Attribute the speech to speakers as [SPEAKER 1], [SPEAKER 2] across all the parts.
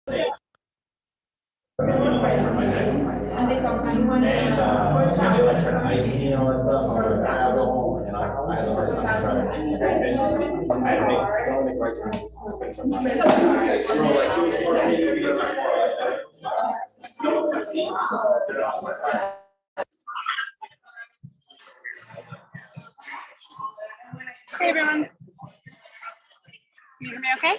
[SPEAKER 1] And they like trying to ice me and all that stuff. I was like, I'll go home. And I had a hard time trying to, I had to make right turns. Bro, like, it was hard for me to get in my car.
[SPEAKER 2] Hey everyone, can you hear me okay?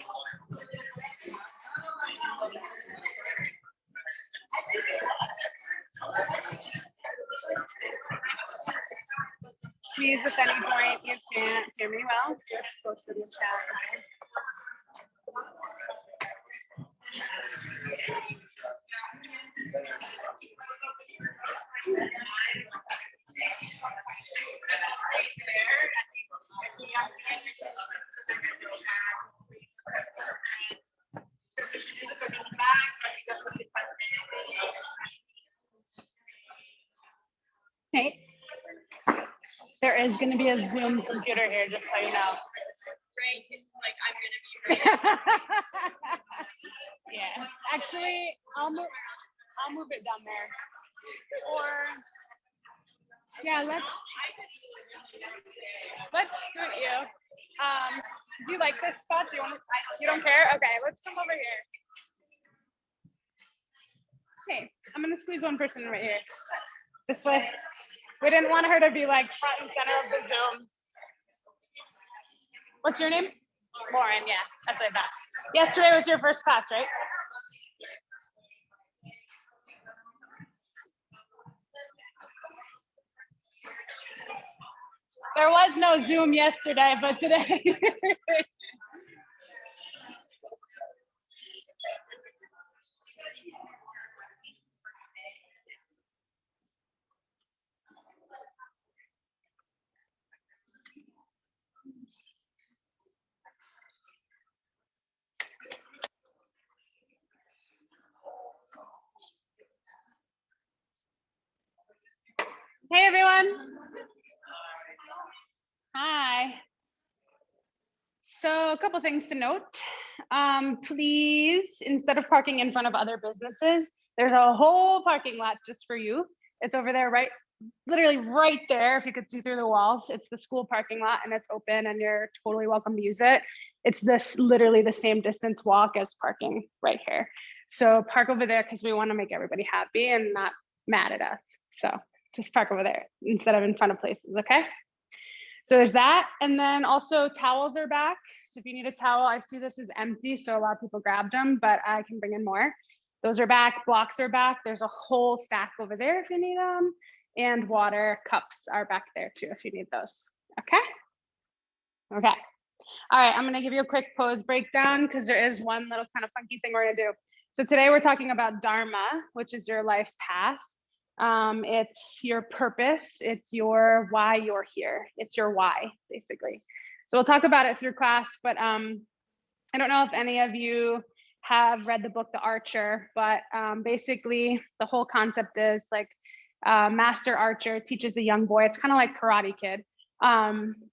[SPEAKER 2] Please, if at any point you can't hear me well, just post in the chat. Hey, there is going to be a Zoom computer here, just so you know. Like I'm going to be. Yeah, actually, I'll move it down there. Or yeah, let's scoot you. Do you like this spot? You don't care? Okay, let's come over here. Okay, I'm gonna squeeze one person right here. This way. We didn't want her to be like front and center of the Zoom. What's your name? Lauren, yeah, that's what I thought. Yesterday was your first class, right? There was no Zoom yesterday, but today. Hey everyone. Hi. So a couple things to note. Please, instead of parking in front of other businesses, there's a whole parking lot just for you. It's over there, right, literally right there. If you could see through the walls, it's the school parking lot and it's open and you're totally welcome to use it. It's literally the same distance walk as parking right here. So park over there because we want to make everybody happy and not mad at us. So just park over there instead of in front of places, okay? So there's that. And then also towels are back. So if you need a towel, I see this is empty. So a lot of people grabbed them, but I can bring in more. Those are back, blocks are back. There's a whole stack over there if you need them. And water cups are back there too if you need those, okay? Okay. All right, I'm gonna give you a quick pose breakdown because there is one little kind of funky thing we're gonna do. So today we're talking about Dharma, which is your life path. It's your purpose, it's your why you're here. It's your why, basically. So we'll talk about it through class, but I don't know if any of you have read the book, The Archer, but basically the whole concept is like master archer teaches a young boy, it's kind of like Karate Kid,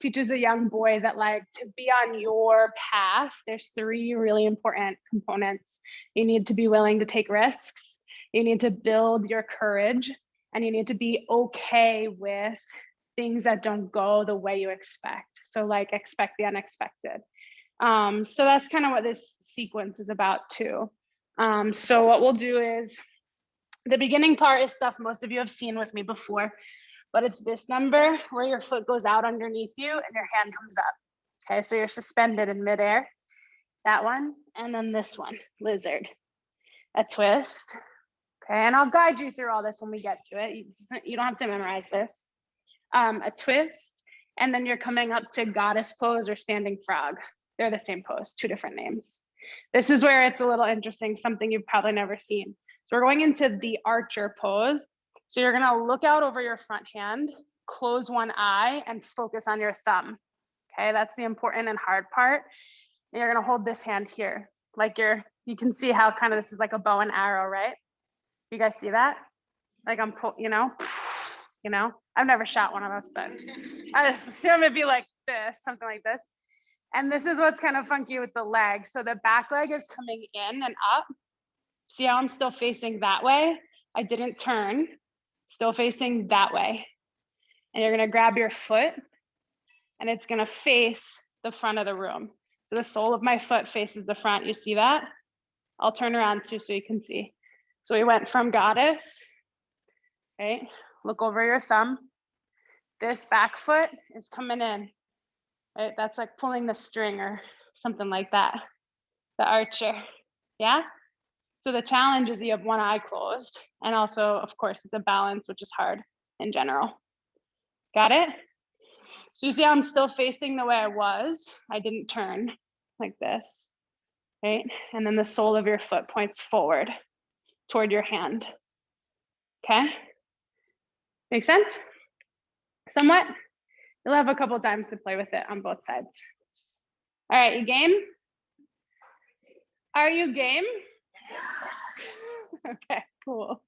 [SPEAKER 2] teaches a young boy that like to be on your path, there's 3 really important components. You need to be willing to take risks. You need to build your courage and you need to be okay with things that don't go the way you expect. So like expect the unexpected. So that's kind of what this sequence is about too. So what we'll do is the beginning part is stuff most of you have seen with me before, but it's this number where your foot goes out underneath you and your hand comes up. Okay, so you're suspended in midair, that one, and then this one, lizard, a twist. Okay, and I'll guide you through all this when we get to it. You don't have to memorize this. A twist, and then you're coming up to goddess pose or standing frog. They're the same pose, 2 different names. This is where it's a little interesting, something you've probably never seen. So we're going into the archer pose. So you're gonna look out over your front hand, close one eye, and focus on your thumb. Okay, that's the important and hard part. And you're gonna hold this hand here, like you can see how kind of this is like a bow and arrow, right? You guys see that? Like I'm, you know, I've never shot one of those, but I just assume it'd be like this, something like this. And this is what's kind of funky with the leg. So the back leg is coming in and up, See how I'm still facing that way? I didn't turn, still facing that way. And you're gonna grab your foot and it's gonna face the front of the room. So the sole of my foot faces the front, you see that? I'll turn around too so you can see. So we went from goddess, right? Look over your thumb. This back foot is coming in, right? That's like pulling the string or something like that, the archer, yeah? So the challenge is you have one eye closed, and also, of course, it's a balance, which is hard in general. Got it? So you see how I'm still facing the way I was. I didn't turn like this, right? And then the sole of your foot points forward toward your hand, okay? Make sense? Somewhat? You'll have a couple times to play with it on both sides. All right, you game? Are you game? Okay, cool.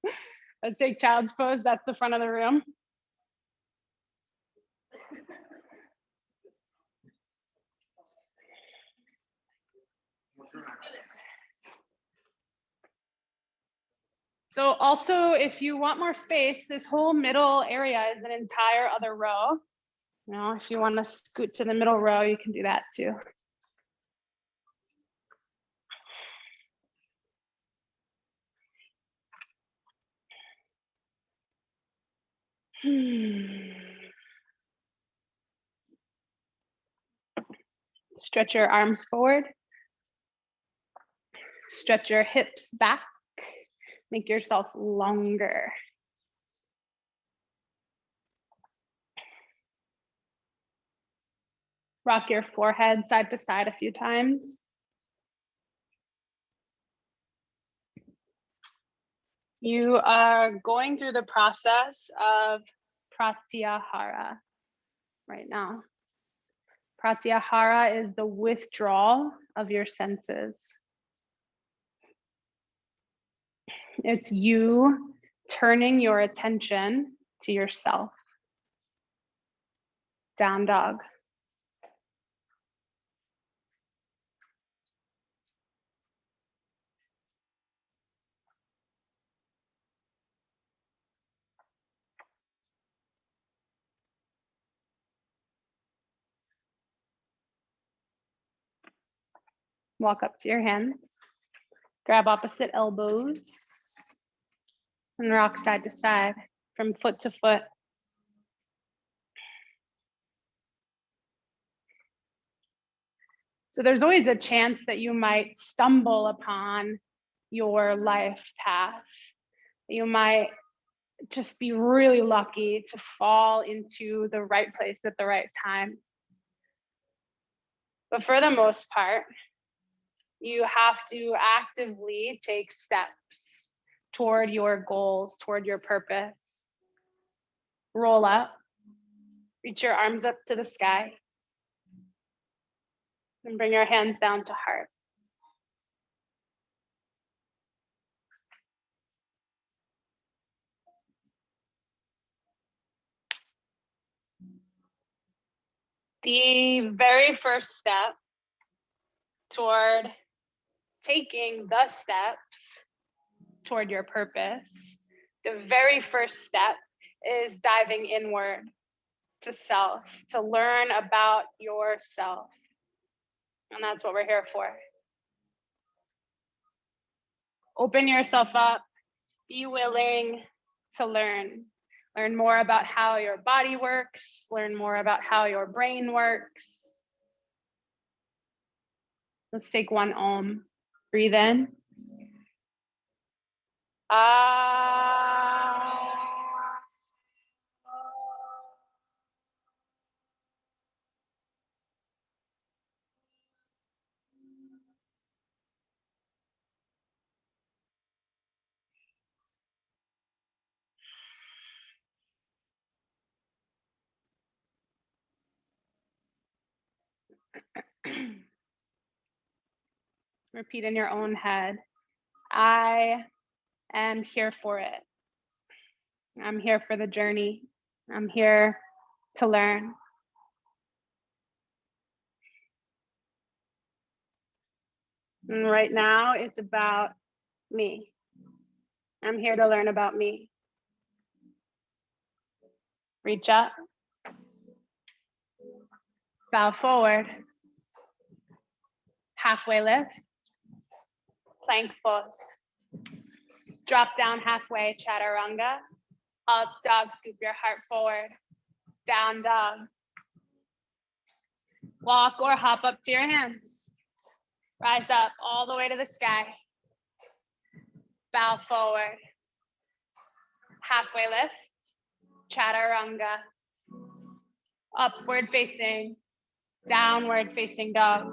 [SPEAKER 2] Let's take child's pose. That's the front of the room. So also, if you want more space, this whole middle area is an entire other row. You know, if you want to scoot to the middle row, you can do that too. Stretch your arms forward. Stretch your hips back. Make yourself longer. Rock your forehead side to side a few times. You are going through the process of pratyahara right now. Pratyahara is the withdrawal of your senses. It's you turning your attention to yourself. Down dog. Walk up to your hands. Grab opposite elbows. And rock side to side from foot to foot. So there's always a chance that you might stumble upon your life path. You might just be really lucky to fall into the right place at the right time. But for the most part, you have to actively take steps toward your goals, toward your purpose. Roll up, reach your arms up to the sky, and bring your hands down to heart. The very first step toward taking the steps toward your purpose, the very first step is diving inward to self, to learn about yourself. And that's what we're here for. Open yourself up, be willing to learn. Learn more about how your body works, learn more about how your brain works. Let's take one Om. Breathe in. Ah. Repeat in your own head. I am here for it. I'm here for the journey. I'm here to learn. And right now, it's about me. I'm here to learn about me. Reach up. Bow forward. Halfway lift. Plank pose. Drop down halfway, chaturanga. Up dog, scoop your heart forward. Down dog. Walk or hop up to your hands. Rise up all the way to the sky. Bow forward. Halfway lift. Chaturanga. Upward facing. Downward facing dog.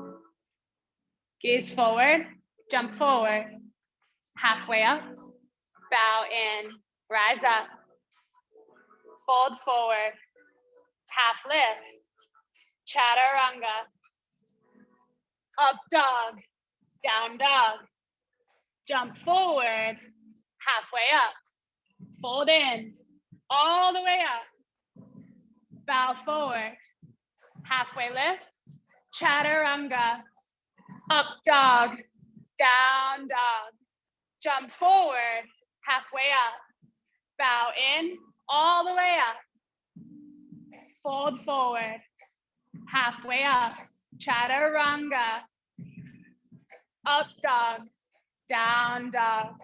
[SPEAKER 2] Gaze forward. Jump forward. Halfway up. Bow in. Rise up. Fold forward. Half lift. Chaturanga. Up dog. Down dog. Jump forward. Halfway up. Fold in. All the way up. Bow forward. Halfway lift. Chaturanga. Up dog. Down dog. Jump forward. Halfway up. Bow in. All the way up. Fold forward. Halfway up. Chaturanga. Up dog. Down dog.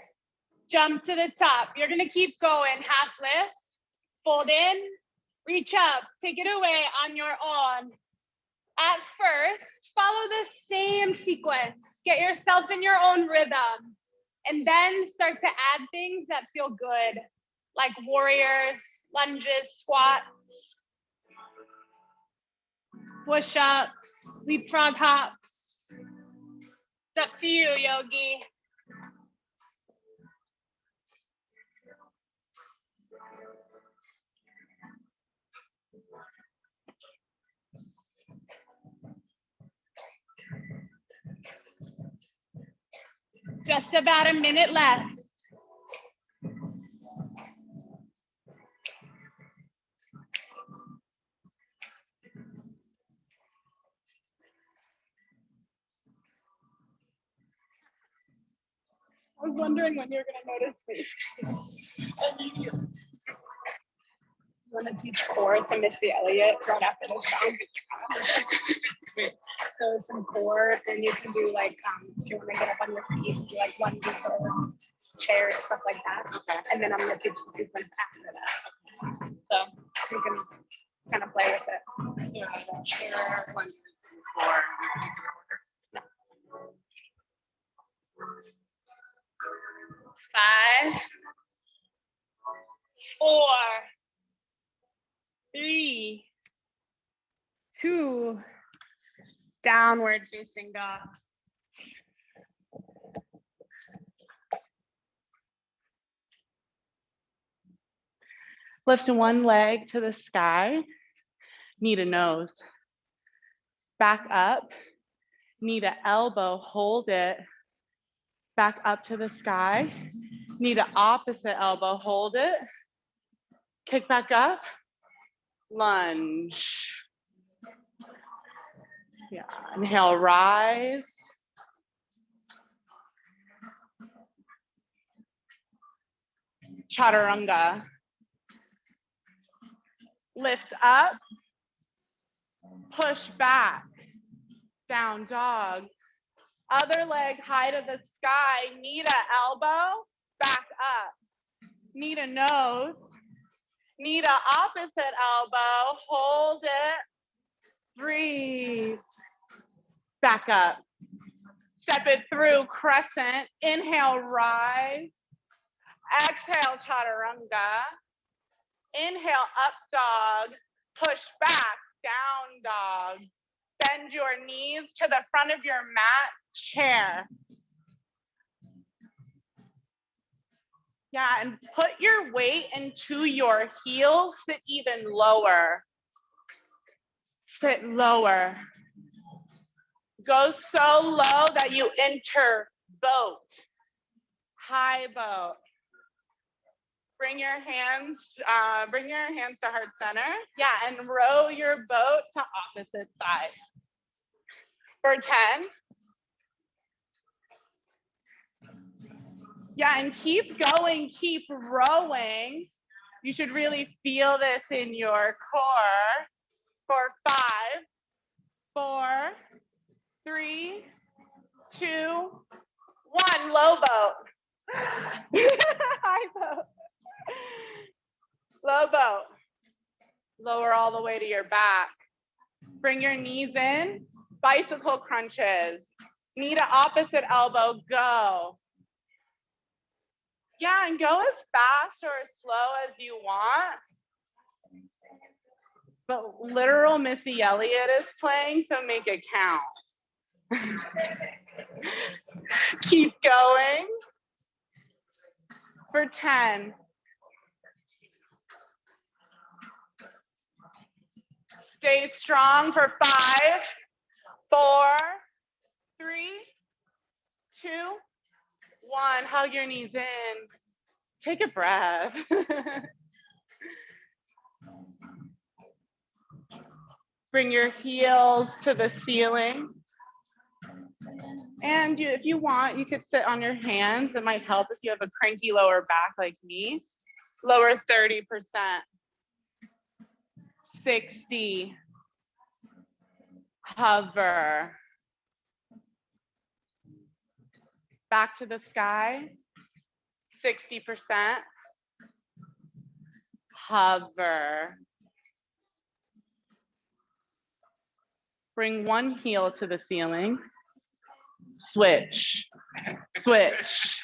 [SPEAKER 2] Jump to the top. You're going to keep going. Half lift. Fold in. Reach up. Take it away on your own. At first, follow the same sequence. Get yourself in your own rhythm. And then start to add things that feel good, like warriors, lunges, squats, push-ups, leapfrog hops. It's up to you, yogi. Just about a minute left. I was wondering when you're going to notice me. You want to teach core to Missy Elliott right after this song? So some core, and you can do like, if you want to get up on your feet, do like lunges or chairs, stuff like that. Okay. And then I'm going to teach the sequence after that. So you can kind of play with it. Yeah, chair, lunges, core, in particular order. No. 5, 4, 3, 2, downward facing dog. Lift one leg to the sky, knee to nose. Back up, knee to elbow, hold it. Back up to the sky, knee to opposite elbow, hold it. Kick back up, lunge. Yeah, inhale, rise. Chaturanga. Lift up, push back, down dog. Other leg high to the sky, knee to elbow, back up. Knee to nose, knee to opposite elbow, hold it, breathe. Back up. Step it through, crescent. Inhale, rise. Exhale, chaturanga. Inhale, up dog. Push back, down dog. Bend your knees to the front of your mat, chair. Yeah, and put your weight into your heels, sit even lower. Sit lower. Go so low that you enter boat, high boat. Bring your hands to heart center. Yeah, and row your boat to opposite side. For 10. Yeah, and keep going, keep rowing. You should really feel this in your core. For 5, 4, 3, 2, 1. Low boat. High boat. Low boat. Lower all the way to your back. Bring your knees in. Bicycle crunches. Knee to opposite elbow. Go. Yeah, and go as fast or as slow as you want. But literal Missy Elliott is playing, so make it count. Keep going. For 10. Stay strong for 5, 4, 3, 2, 1. Hug your knees in. Take a breath. Bring your heels to the ceiling. And if you want, you could sit on your hands. It might help if you have a cranky lower back like me. Lower 30%. 60. Hover. Back to the sky. 60%. Hover. Bring one heel to the ceiling. Switch. Switch.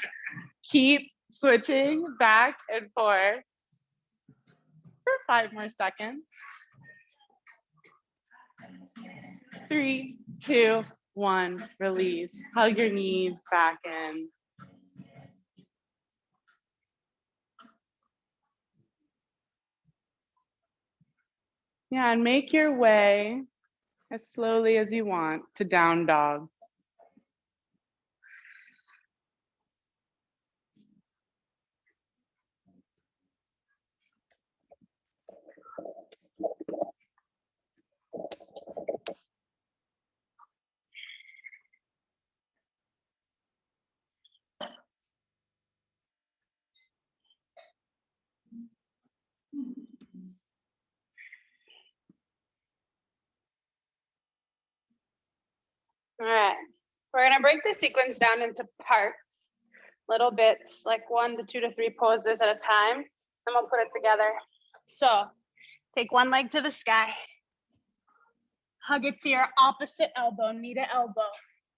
[SPEAKER 2] Keep switching back and forth for 5 more seconds. 3, 2, 1. Release. Hug your knees back in. Yeah, and make your way as slowly as you want to down dog. All right, we're gonna break the sequence down into parts, little bits, like 1 to 2 to 3 poses at a time, and we'll put it together. So take one leg to the sky, hug it to your opposite elbow, knee to elbow,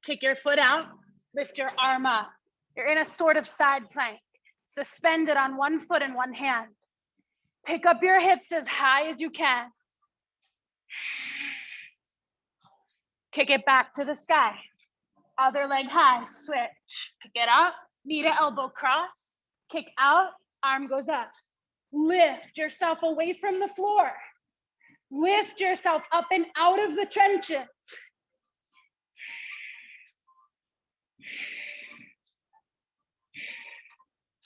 [SPEAKER 2] kick your foot out, lift your arm up. You're in a sort of side plank, suspended on one foot and one hand. Pick up your hips as high as you can. Kick it back to the sky. Other leg high, switch. Pick it up, knee to elbow cross, kick out, arm goes up. Lift yourself away from the floor. Lift yourself up and out of the trenches.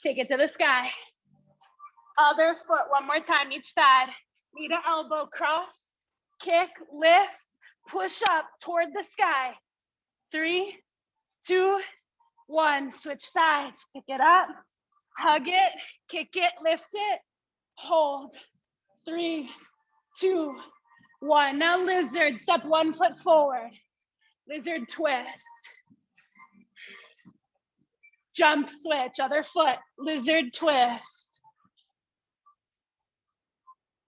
[SPEAKER 2] Take it to the sky. Other foot, one more time, each side. Knee to elbow cross, kick, lift, push up toward the sky. 3, 2, 1. Switch sides. Pick it up, hug it, kick it, lift it, hold. 3, 2, 1. Now lizard, step 1 foot forward. Lizard twist. Jump switch, other foot, lizard twist.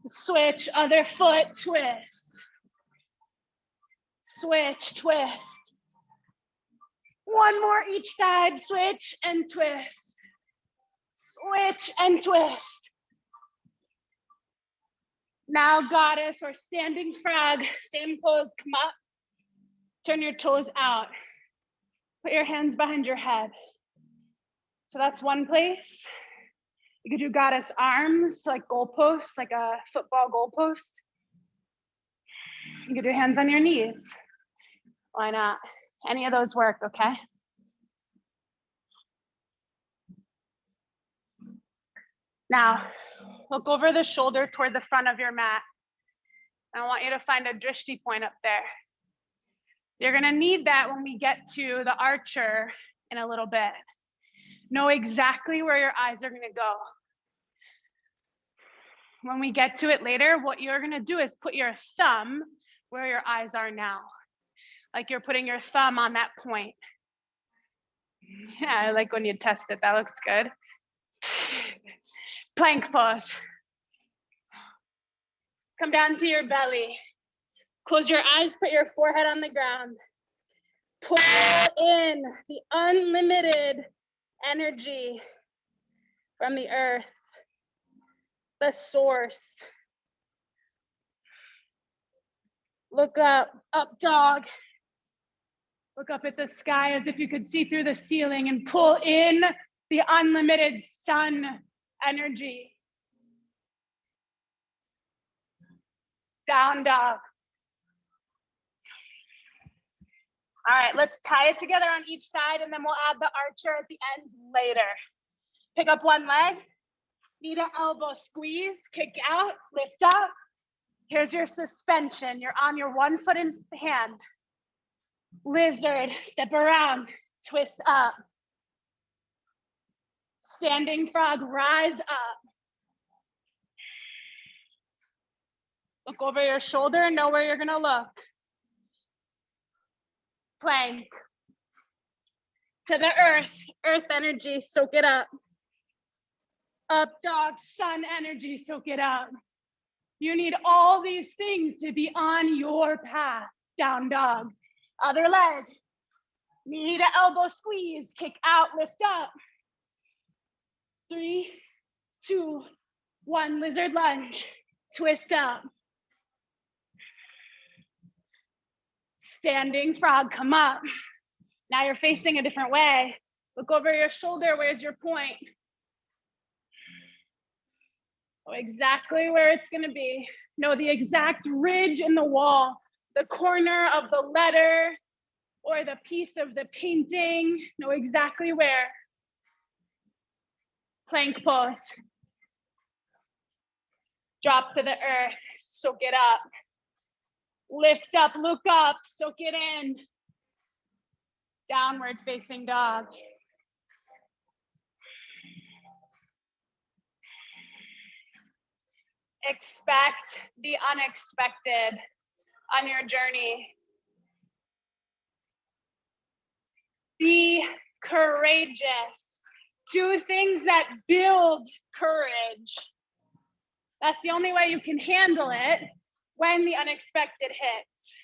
[SPEAKER 2] Switch, other foot, twist. Switch, twist. One more each side, switch and twist. Switch and twist. Now goddess or standing frog, same pose, come up. Turn your toes out. Put your hands behind your head. So that's one place. You could do goddess arms, like goalposts, like a football goalpost. You could do hands on your knees. Why not? Any of those work, okay? Now, look over the shoulder toward the front of your mat. I want you to find a drishti point up there. You're gonna need that when we get to the archer in a little bit. Know exactly where your eyes are gonna go. When we get to it later, what you're gonna do is put your thumb where your eyes are now. Like you're putting your thumb on that point. Yeah, I like when you test it, that looks good. Plank pose. Come down to your belly. Close your eyes, put your forehead on the ground. Pull in the unlimited energy from the earth, the source. Look up, up dog. Look up at the sky as if you could see through the ceiling and pull in the unlimited sun energy. Down dog. All right, let's tie it together on each side and then we'll add the archer at the ends later. Pick up one leg, knee to elbow squeeze, kick out, lift up. Here's your suspension. You're on your one foot in hand. Lizard, step around, twist up. Standing frog, rise up. Look over your shoulder and know where you're gonna look. Plank. To the earth energy, soak it up. Up dog, sun energy, soak it up. You need all these things to be on your path. Down dog. Other leg. Knee to elbow squeeze, kick out, lift up. 3, 2, 1, lizard lunge. Twist up. Standing frog, come up. Now you're facing a different way. Look over your shoulder, where's your point? Know exactly where it's gonna be. Know the exact ridge in the wall, the corner of the letter or the piece of the painting. Know exactly where. Plank pose. Drop to the earth, soak it up. Lift up, look up, soak it in. Downward facing dog. Expect the unexpected on your journey. Be courageous. Do things that build courage. That's the only way you can handle it when the unexpected hits.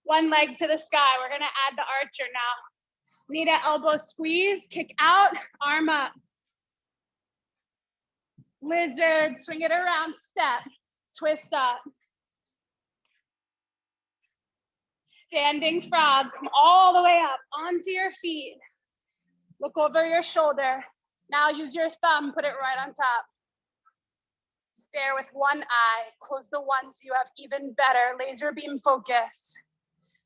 [SPEAKER 2] One leg to the sky. We're gonna add the archer now. Knee to elbow squeeze, kick out, arm up. Lizard, swing it around, step, twist up. Standing frog, come all the way up onto your feet. Look over your shoulder. Now use your thumb, put it right on top. Stare with one eye, close the one so you have even better laser beam focus.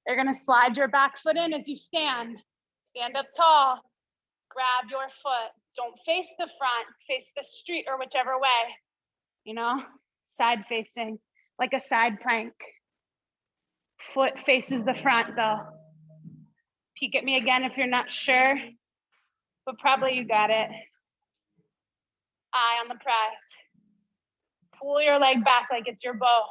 [SPEAKER 2] You're gonna slide your back foot in as you stand. Stand up tall, grab your foot. Don't face the front, face the street or whichever way. You know, side facing, like a side plank. Foot faces the front though. Peek at me again if you're not sure, but probably you got it. Eye on the prize. Pull your leg back like it's your bow.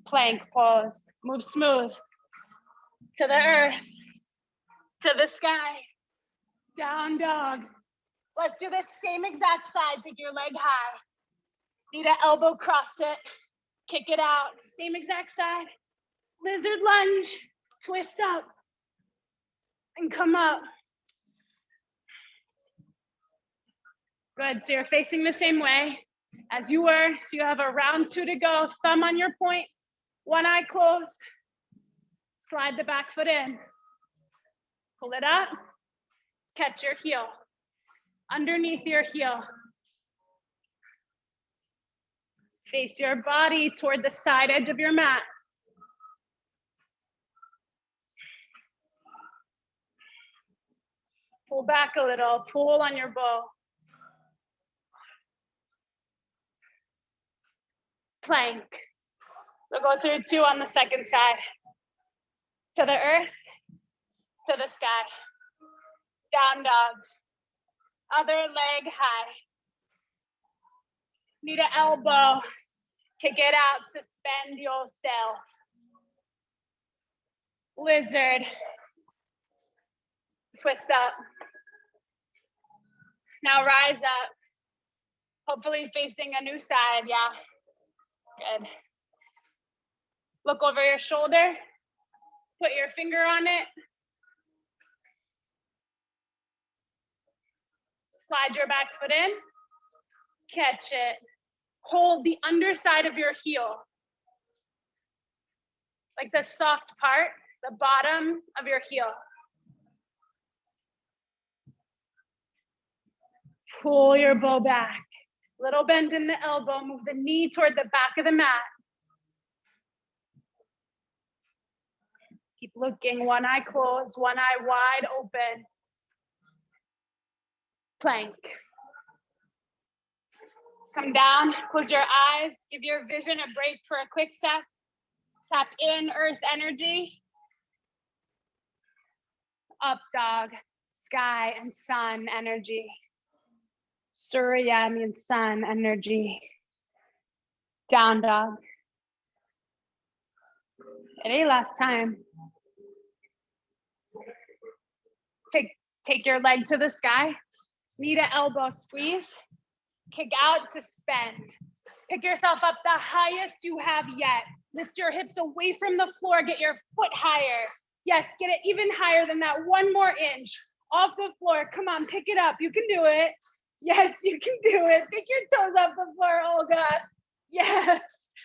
[SPEAKER 2] Plank pose, move smooth. To the earth, to the sky, down dog. Let's do this same exact side, take your leg high. Knee to elbow, cross it, kick it out. Same exact side. Lizard lunge, twist up, and come up. Good, so you're facing the same way as you were. So you have a round 2 to go. Thumb on your point, one eye closed. Slide the back foot in. Pull it up, catch your heel. Underneath your heel. Face your body toward the side edge of your mat. Pull back a little, pull on your bow. Plank. We'll go through 2 on the second side. To the earth, to the sky. Down dog. Other leg high. Need an elbow. Kick it out, suspend yourself. Lizard. Twist up. Now rise up. Hopefully facing a new side, yeah. Good. Look over your shoulder. Put your finger on it. Slide your back foot in. Catch it. Hold the underside of your heel. Like the soft part, the bottom of your heel. Pull your bow back. Little bend in the elbow, move the knee toward the back of the mat. Keep looking, one eye closed, one eye wide open. Plank. Come down, close your eyes, give your vision a break for a quick sec. Tap in earth energy. Up dog, sky and sun energy. Surya means sun energy. Down dog. Any last time. Take your leg to the sky. Knee to elbow squeeze. Kick out, suspend. Pick yourself up the highest you have yet. Lift your hips away from the floor. Get your foot higher. Yes, get it even higher than that. 1 more inch off the floor. Come on, pick it up. You can do it. Yes, you can do it. Take your toes off the floor, Olga. Yes,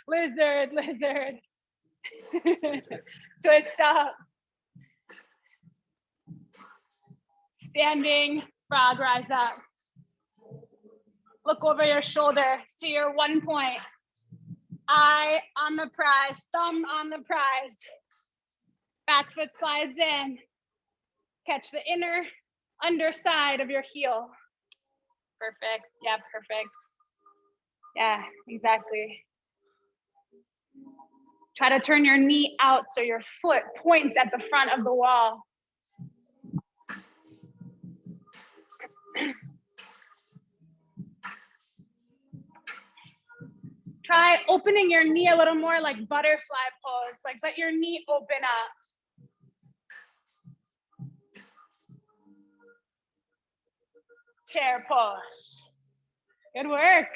[SPEAKER 2] lizard, lizard. Twist up. Standing frog, rise up. Look over your shoulder to your 1 point. Eye on the prize, thumb on the prize. Back foot slides in. Catch the inner underside of your heel. Perfect, yeah, perfect. Yeah, exactly. Try to turn your knee out so your foot points at the front of the wall. Try opening your knee a little more like butterfly pose, like let your knee open up. Chair pose. Good work.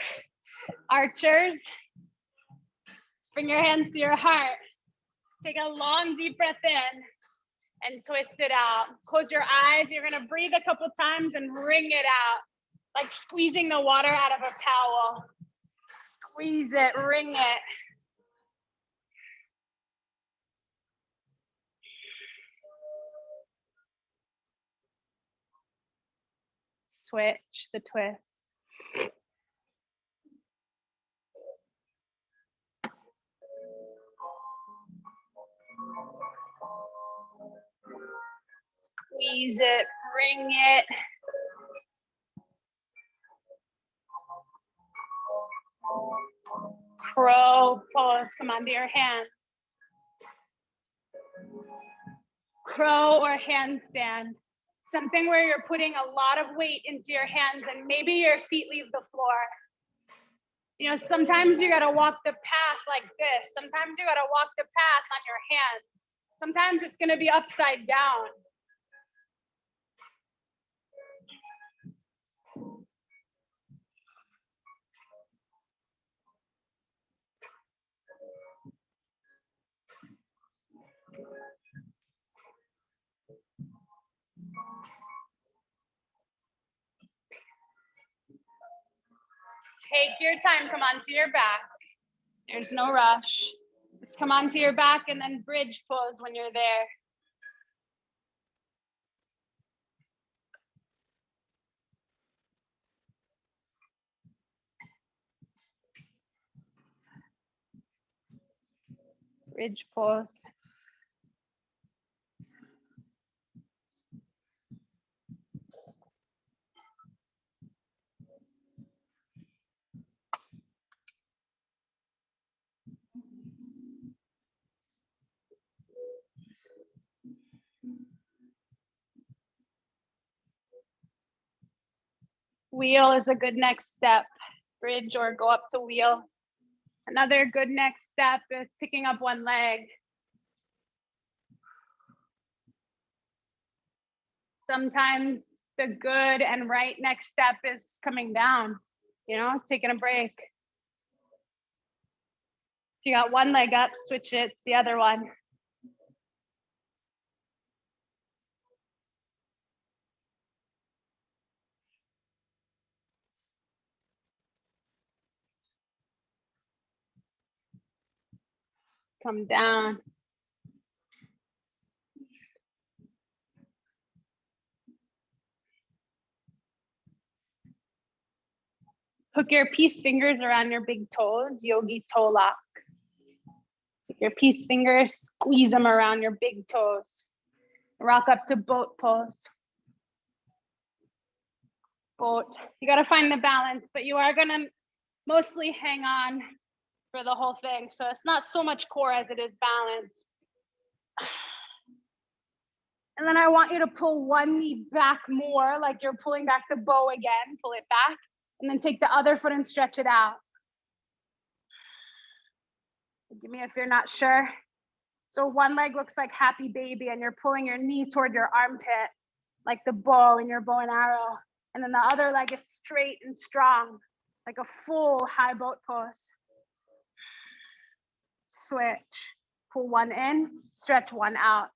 [SPEAKER 2] Archers, bring your hands to your heart. Take a long, deep breath in and twist it out. Close your eyes. You're gonna breathe a couple times and wring it out, like squeezing the water out of a towel. Squeeze it, wring it. Switch the twist. Squeeze it, wring it. Crow pose, come onto your hands. Crow or handstand. Something where you're putting a lot of weight into your hands and maybe your feet leave the floor. You know, sometimes you gotta walk the path like this. Sometimes you gotta walk the path on your hands. Sometimes it's gonna be upside down. Take your time, come onto your back. There's no rush. Just come onto your back and then bridge pose when you're there. Bridge pose. Wheel is a good next step. Bridge or go up to wheel. Another good next step is picking up one leg. Sometimes the good and right next step is coming down, you know, taking a break. If you got one leg up, switch it to the other one. Come down. Hook your peace fingers around your big toes, yogi toe lock. Take your peace fingers, squeeze them around your big toes. Rock up to boat pose. Boat. You got to find the balance, but you are going to mostly hang on for the whole thing. So it's not so much core as it is balance. And then I want you to pull one knee back more, like you're pulling back the bow again, pull it back, and then take the other foot and stretch it out. Give me if you're not sure. So one leg looks like happy baby and you're pulling your knee toward your armpit, like the bow in your bow and arrow. And then the other leg is straight and strong, like a full high boat pose. Switch, pull one in, stretch one out.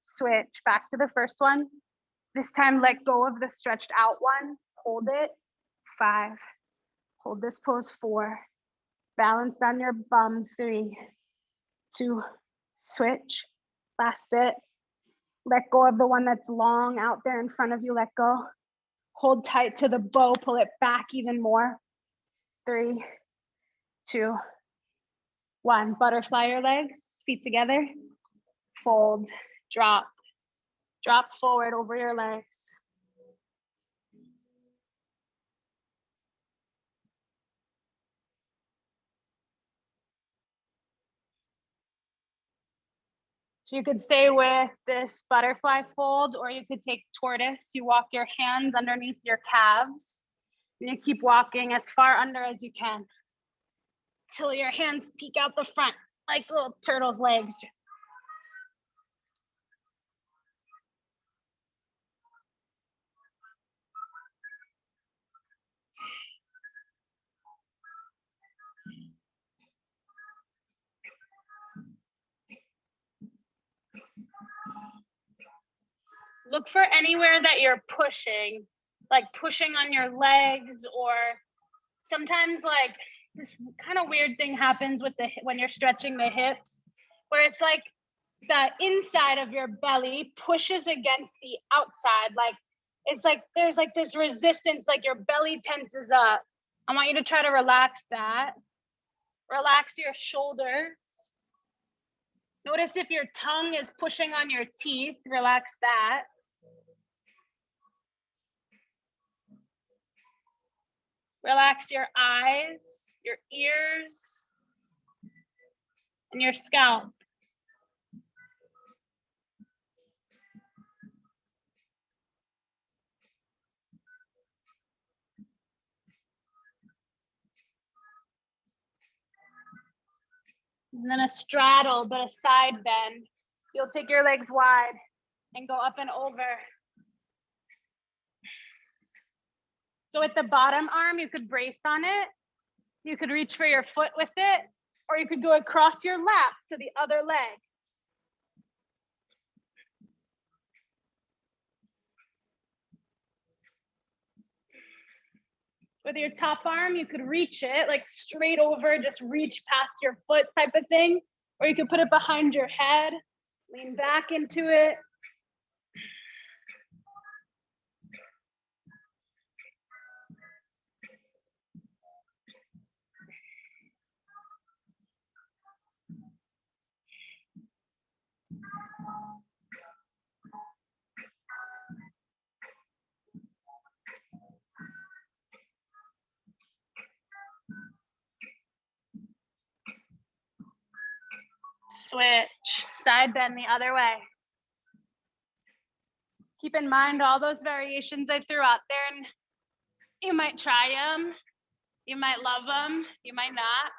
[SPEAKER 2] Switch back to the first one. This time, let go of the stretched out one. Hold it, 5. Hold this pose, 4. Balance on your bum, 3, 2. Switch, last bit. Let go of the one that's long out there in front of you, let go. Hold tight to the bow, pull it back even more. 3, 2, 1. Butterfly your legs, feet together. Fold, drop. Drop forward over your legs. So you could stay with this butterfly fold, or you could take tortoise. You walk your hands underneath your calves, and you keep walking as far under as you can till your hands peek out the front like little turtle's legs. Look for anywhere that you're pushing, like pushing on your legs, or sometimes like this kind of weird thing happens with when you're stretching the hips, where it's like the inside of your belly pushes against the outside. Like it's like there's like this resistance, like your belly tenses up. I want you to try to relax that. Relax your shoulders. Notice if your tongue is pushing on your teeth, relax that. Relax your eyes, your ears, and your scalp. And then a straddle, but a side bend. You'll take your legs wide and go up and over. So with the bottom arm, you could brace on it. You could reach for your foot with it, or you could go across your lap to the other leg. With your top arm, you could reach it like straight over, just reach past your foot type of thing, or you could put it behind your head, lean back into it. side, then the other way. Keep in mind all those variations I threw out there, and you might try them, you might love them, you might not.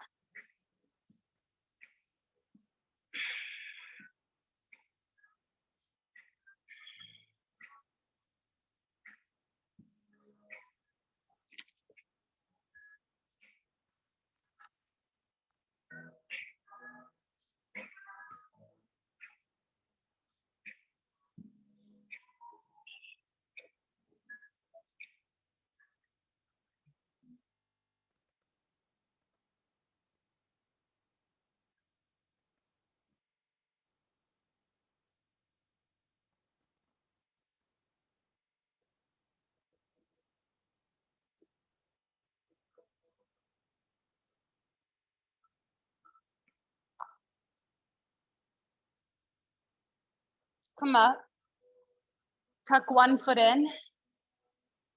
[SPEAKER 2] Come up, tuck one foot in,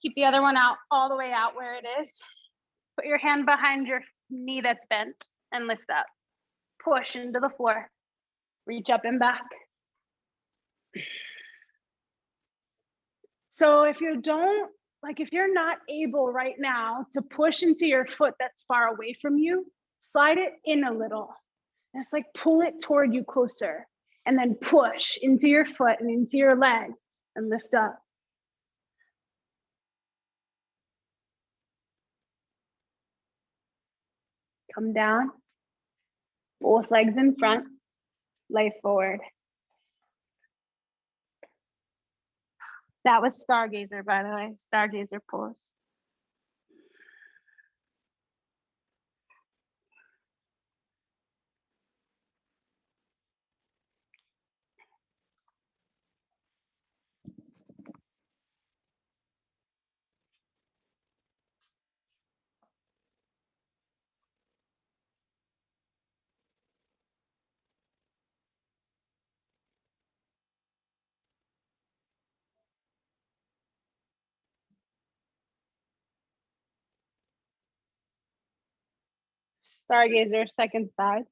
[SPEAKER 2] keep the other one out, all the way out where it is. Put your hand behind your knee that's bent and lift up. Push into the floor, reach up and back. So if you don't, if you're not able right now to push into your foot that's far away from you, slide it in a little. Just pull it toward you closer, and then push into your foot and into your leg and lift up. Come down, both legs in front, lay forward. That was Stargazer, by the way, Stargazer pose. Stargazer, second side.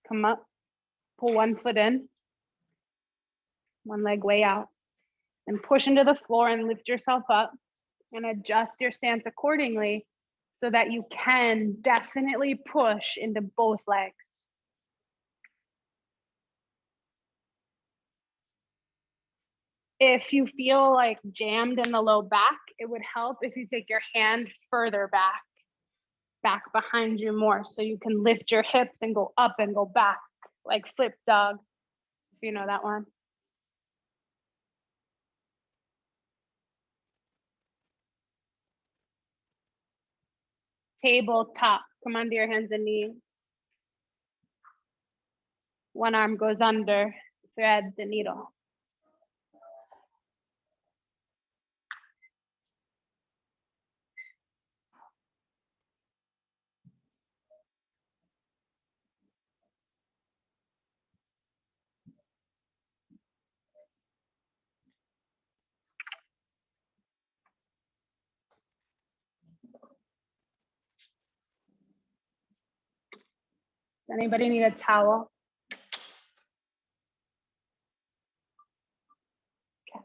[SPEAKER 2] Come up, pull one foot in, one leg way out, and push into the floor and lift yourself up and adjust your stance accordingly so that you can definitely push into both legs. If you feel jammed in the low back, it would help if you take your hand further back behind you more, so you can lift your hips and go up and go back, like flip dog, if you know that one. Tabletop, come onto your hands and knees. One arm goes under, thread the needle. Does anybody need a towel? Okay.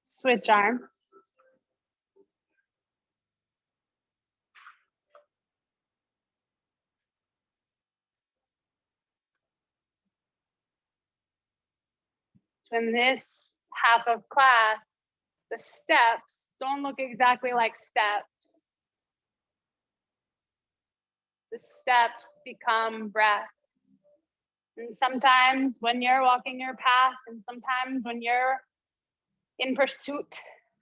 [SPEAKER 2] Switch arms. So in this half of class, the steps don't look exactly like steps. The steps become breath. And sometimes when you're walking your path, and sometimes when you're in pursuit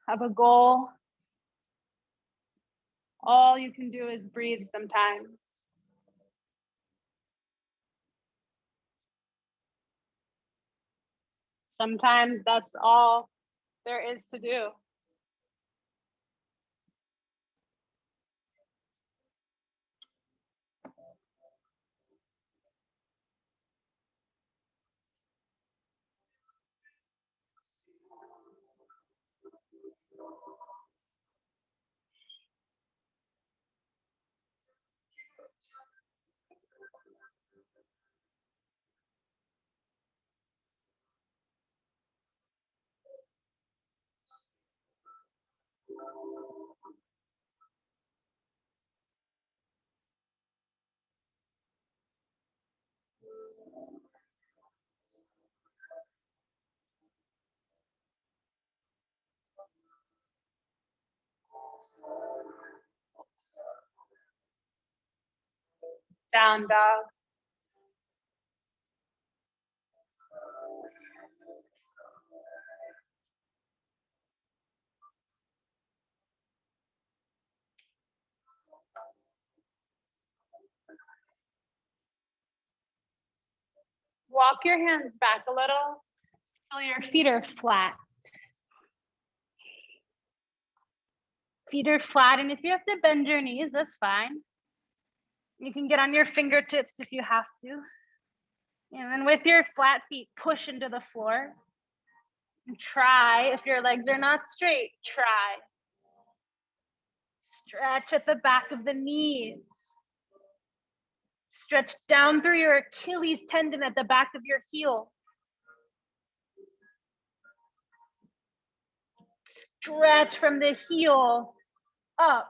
[SPEAKER 2] of a goal, all you can do is breathe sometimes. Sometimes that's all there is to do. Down dog. Walk your hands back a little till your feet are flat. Feet are flat, and if you have to bend your knees, that's fine. You can get on your fingertips if you have to. And then with your flat feet, push into the floor. And try, if your legs are not straight, try. Stretch at the back of the knees. Stretch down through your Achilles tendon at the back of your heel. Stretch from the heel up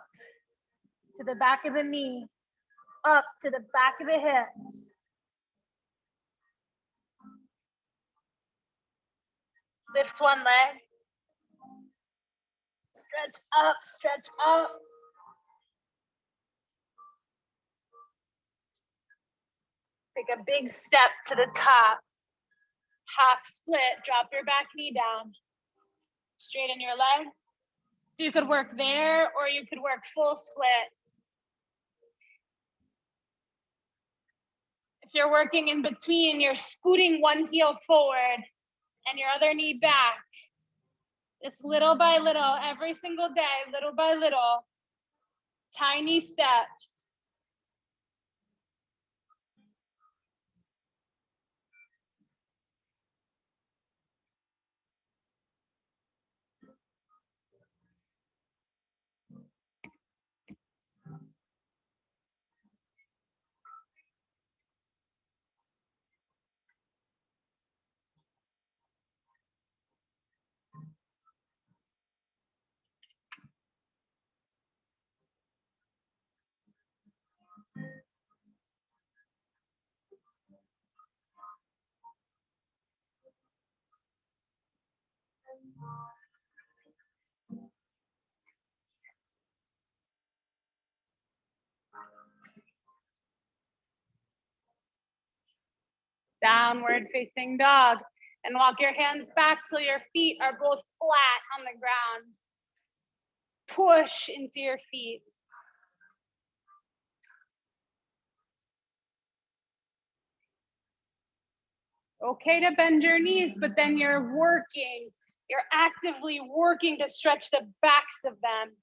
[SPEAKER 2] to the back of the knee, up to the back of the hips. Lift one leg. Stretch up, stretch up. Take a big step to the top. Half split, drop your back knee down. Straighten your leg. So you could work there or you could work full split. If you're working in between, you're scooting one heel forward and your other knee back. Just little by little, every single day, little by little, tiny steps. Downward facing dog. And walk your hands back till your feet are both flat on the ground. Push into your feet. Okay to bend your knees, but then you're actively working to stretch the backs of them.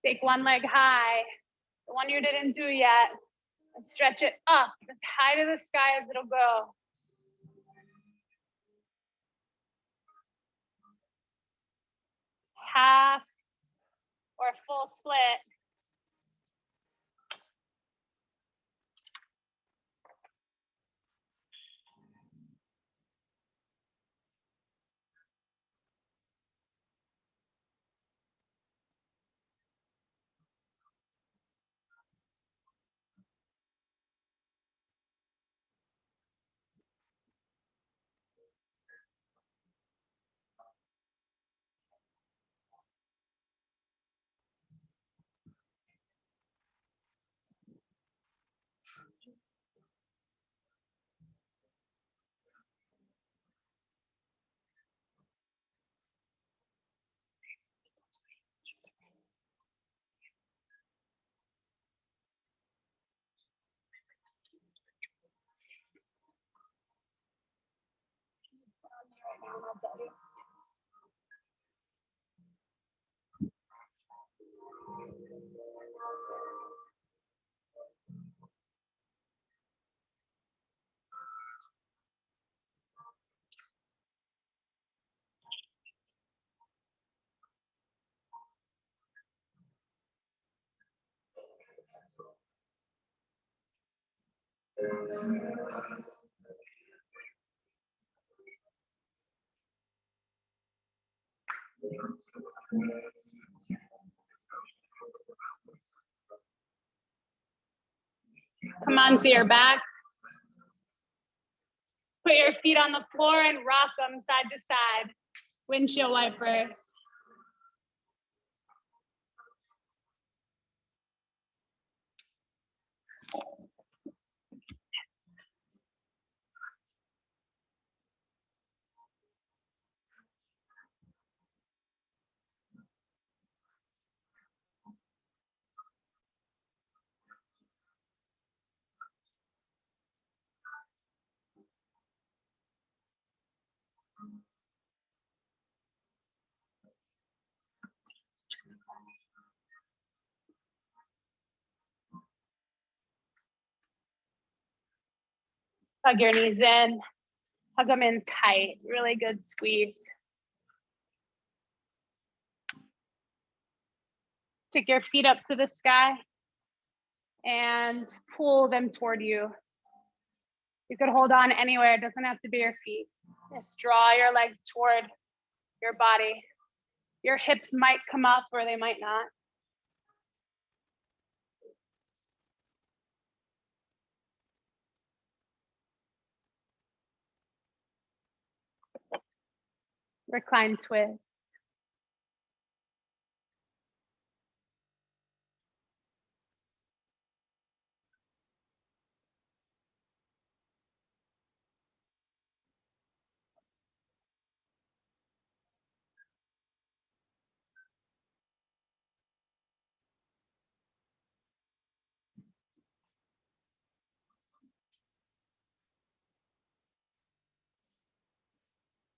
[SPEAKER 2] Take one leg high, the one you didn't do yet, and stretch it up as high to the sky as it'll go. Half or full split. I'll tell you. Come onto your back. Put your feet on the floor and rock them side to side. Windshield wipers. Hug your knees in. Hug them in tight. Really good squeeze. Take your feet up to the sky and pull them toward you. You could hold on anywhere. It doesn't have to be your feet. Just draw your legs toward your body. Your hips might come up or they might not. Recline twist.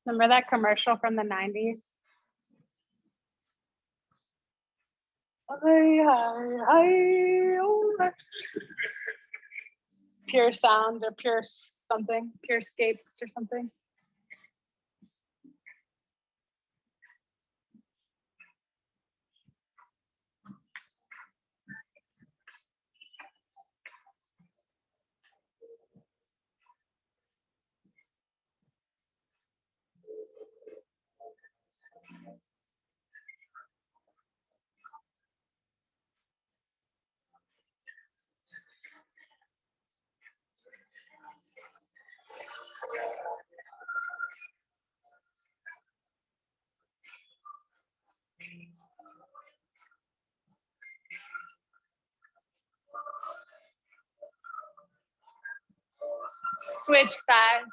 [SPEAKER 2] Remember that commercial from the 90s? Pure sound or pure something, pure scapes or something. Switch sides.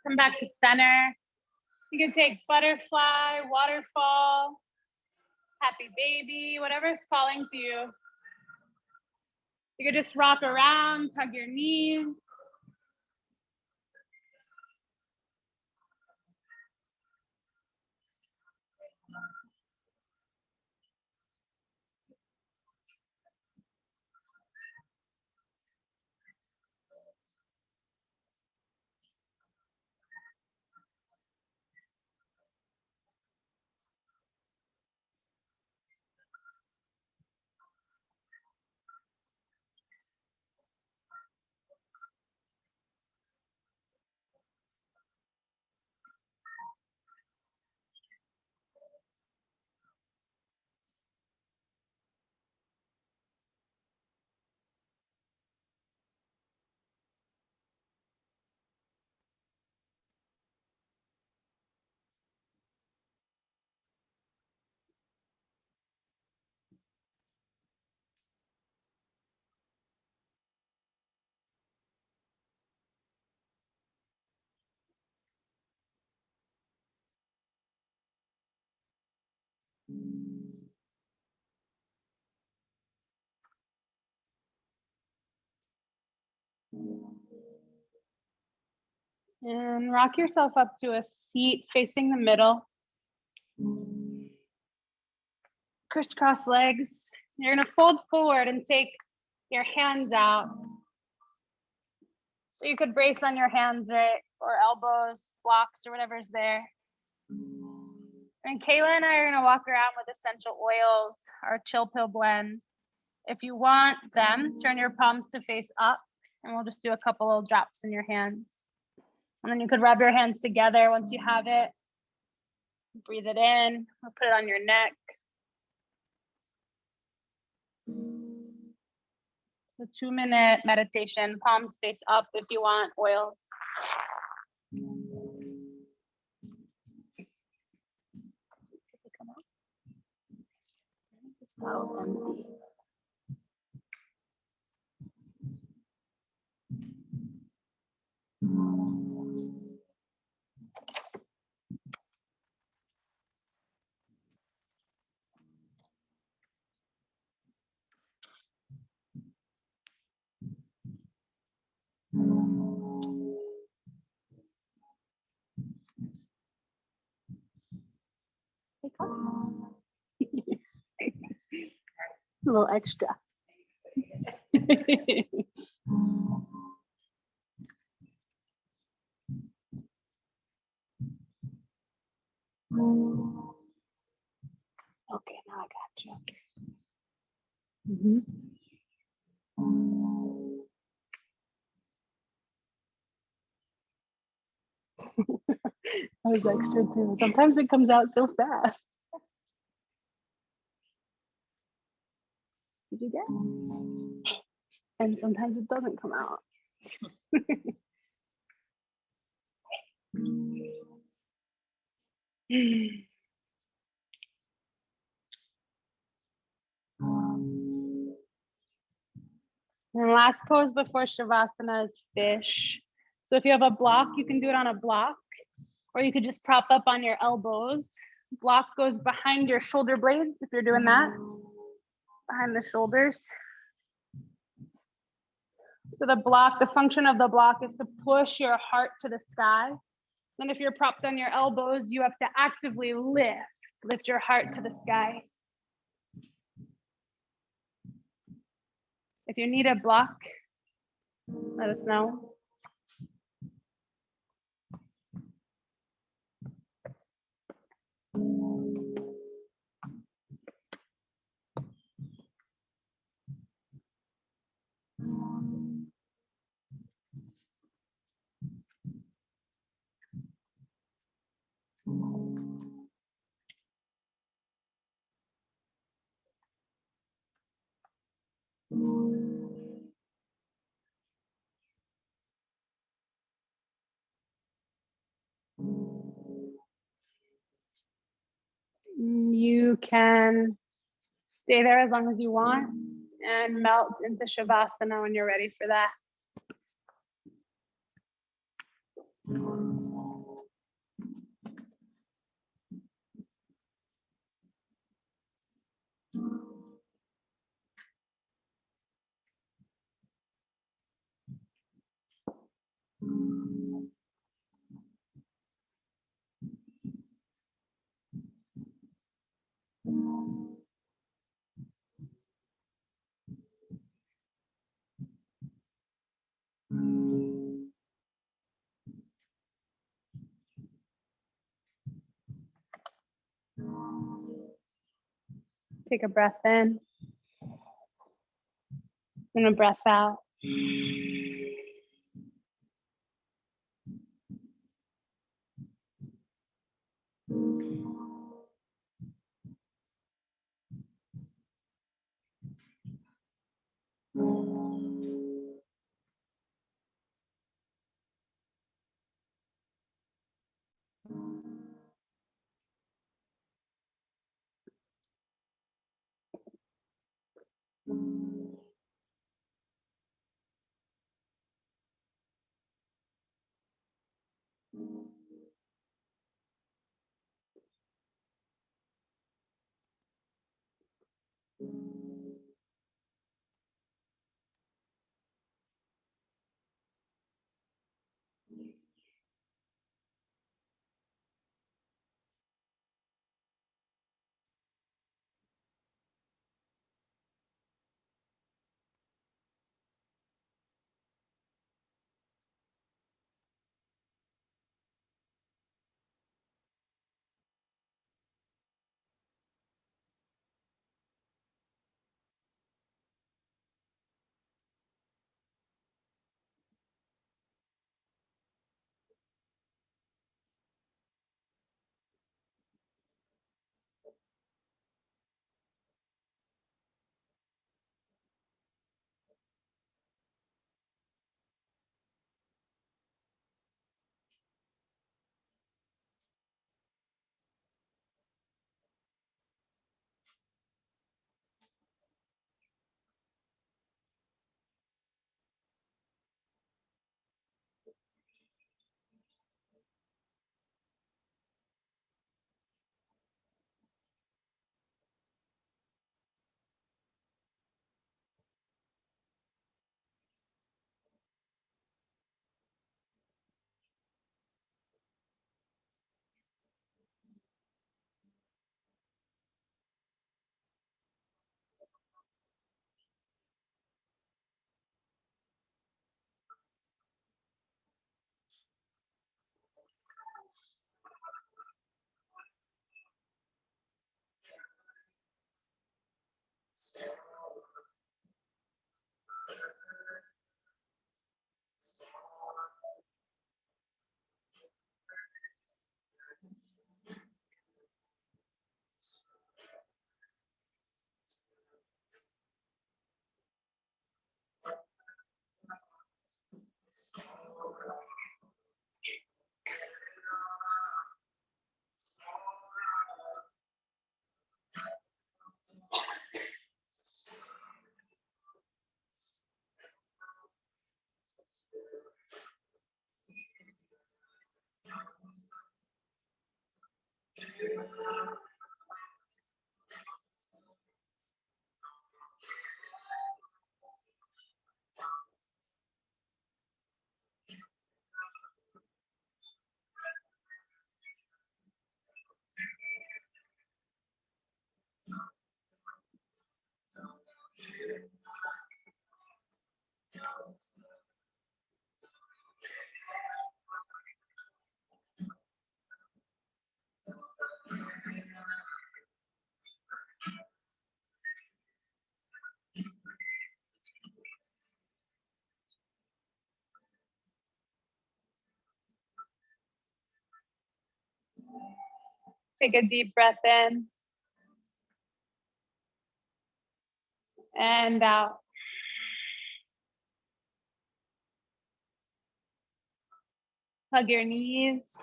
[SPEAKER 2] Come back to center. You can take butterfly, waterfall, happy baby, whatever's calling to you. You can just rock around, hug your knees. And rock yourself up to a seat facing the middle. Crisscross legs. You're gonna fold forward and take your hands out. So you could brace on your hands, right? Or elbows, blocks, or whatever's there. And Kayla and I are gonna walk around with essential oils, our chill pill blend. If you want them, turn your palms to face up, and we'll just do a couple little drops in your hands. And then you could rub your hands together once you have it. Breathe it in, or put it on your neck. A 2-minute meditation, palms face up if you want oils. This bottle's empty. A little extra. Okay, now I got you. That was extra too. Sometimes it comes out so fast. Did you get? And sometimes it doesn't come out. And last pose before Shavasana is fish. So if you have a block, you can do it on a block, or you could just prop up on your elbows. Block goes behind your shoulder blades if you're doing that, behind the shoulders. So the block, the function of the block is to push your heart to the sky. And if you're propped on your elbows, you have to actively lift your heart to the sky. If you need a block, let us know. You can stay there as long as you want and melt into Shavasana when you're ready for that. Take a breath in and a breath out. Take a deep breath in and out. Hug your knees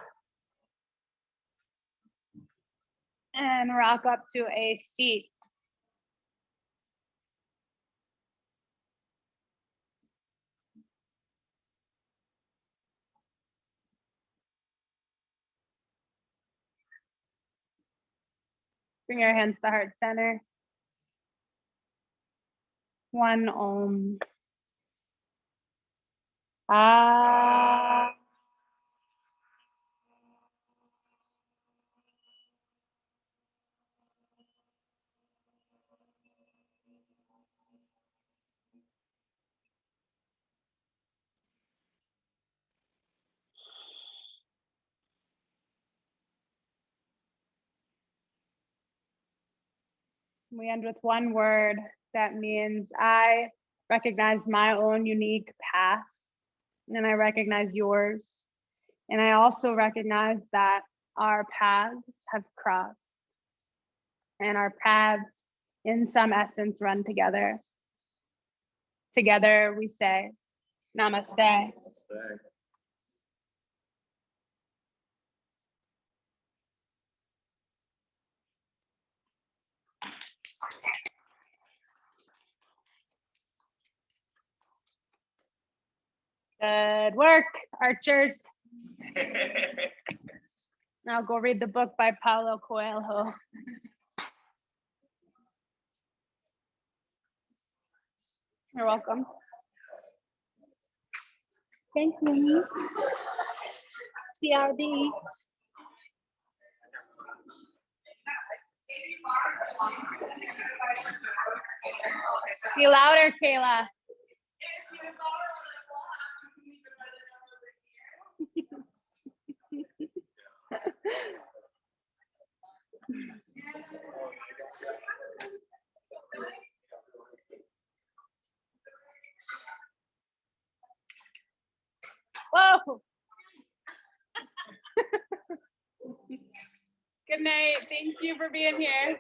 [SPEAKER 2] and rock up to a seat. Bring your hands to heart center. One Om. Ah. We end with one word that means I recognize my own unique path, and I recognize yours. And I also recognize that our paths have crossed, and our paths, in some essence, run together. Together, we say, Namaste. Good work, archers. Now go read the book by Paulo Coelho. You're welcome. Thank you. CRB. Be louder, Kayla. Whoa. Good night. Thank you for being here.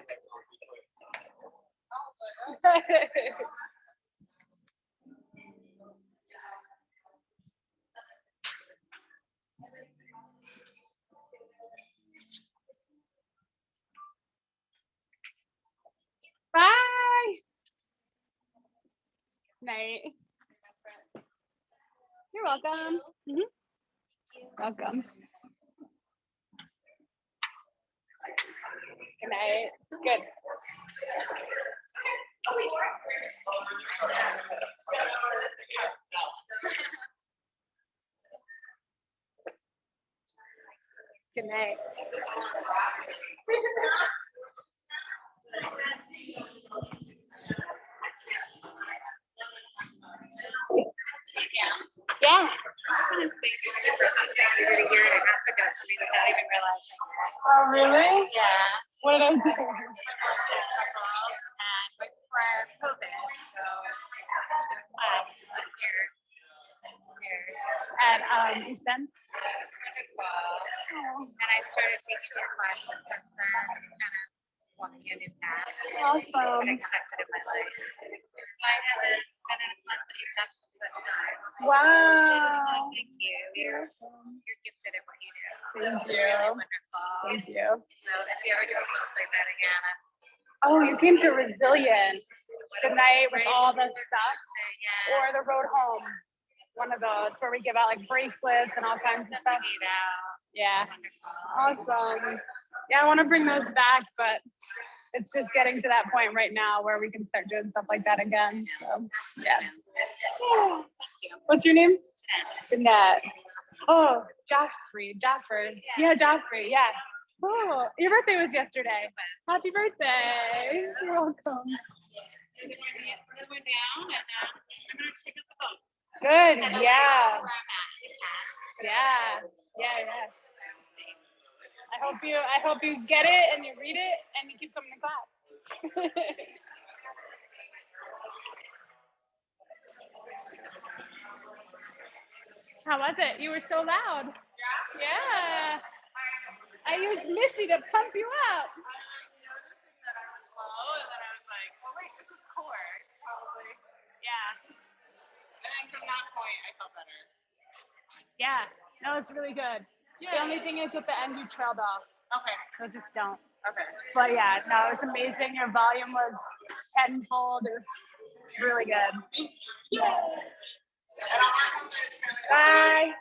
[SPEAKER 2] Bye. Night. You're welcome. Welcome. Good night. Good. Good night. Yeah. Oh, really?
[SPEAKER 3] Yeah.
[SPEAKER 2] What did I do?
[SPEAKER 3] And before COVID, so class up here upstairs.
[SPEAKER 2] At East End.
[SPEAKER 3] It was wonderful. And I started taking more classes since then, just kind of walking a new path.
[SPEAKER 2] Awesome.
[SPEAKER 3] Unexpected in my life. So I haven't been in a class that you've done since that time. So I
[SPEAKER 2] Wow.
[SPEAKER 3] just want to thank you. You're gifted at what you do.
[SPEAKER 2] Thank you.
[SPEAKER 3] Really wonderful.
[SPEAKER 2] Thank you.
[SPEAKER 3] So if you ever do a class like that again,
[SPEAKER 2] Oh, you came to Resilient the night with all the stuff,
[SPEAKER 3] yes.
[SPEAKER 2] or the road home. One of those where we give out like bracelets and all kinds of stuff. Yeah. Awesome. Yeah, I want to bring those back, but it's just getting to that point right now where we can start doing stuff like that again. So, yeah. What's your name? Jeanette. Oh, Joffrey. Yeah, Joffrey. Yeah. Oh, your birthday was yesterday. Happy birthday. You're welcome. Good. Yeah. Yeah. I hope you get it and you read it and you keep coming to class. How was it? You were so loud. Yeah. I used Missy to pump you up. Yeah.
[SPEAKER 3] And then from that point, I felt better.
[SPEAKER 2] Yeah. No, it's really good. Yeah. The only thing is at the end you trailed off.
[SPEAKER 3] Okay.
[SPEAKER 2] So just don't.
[SPEAKER 3] Okay.
[SPEAKER 2] But yeah, no, it was amazing. Your volume was tenfold. It was really good. Yeah. Bye.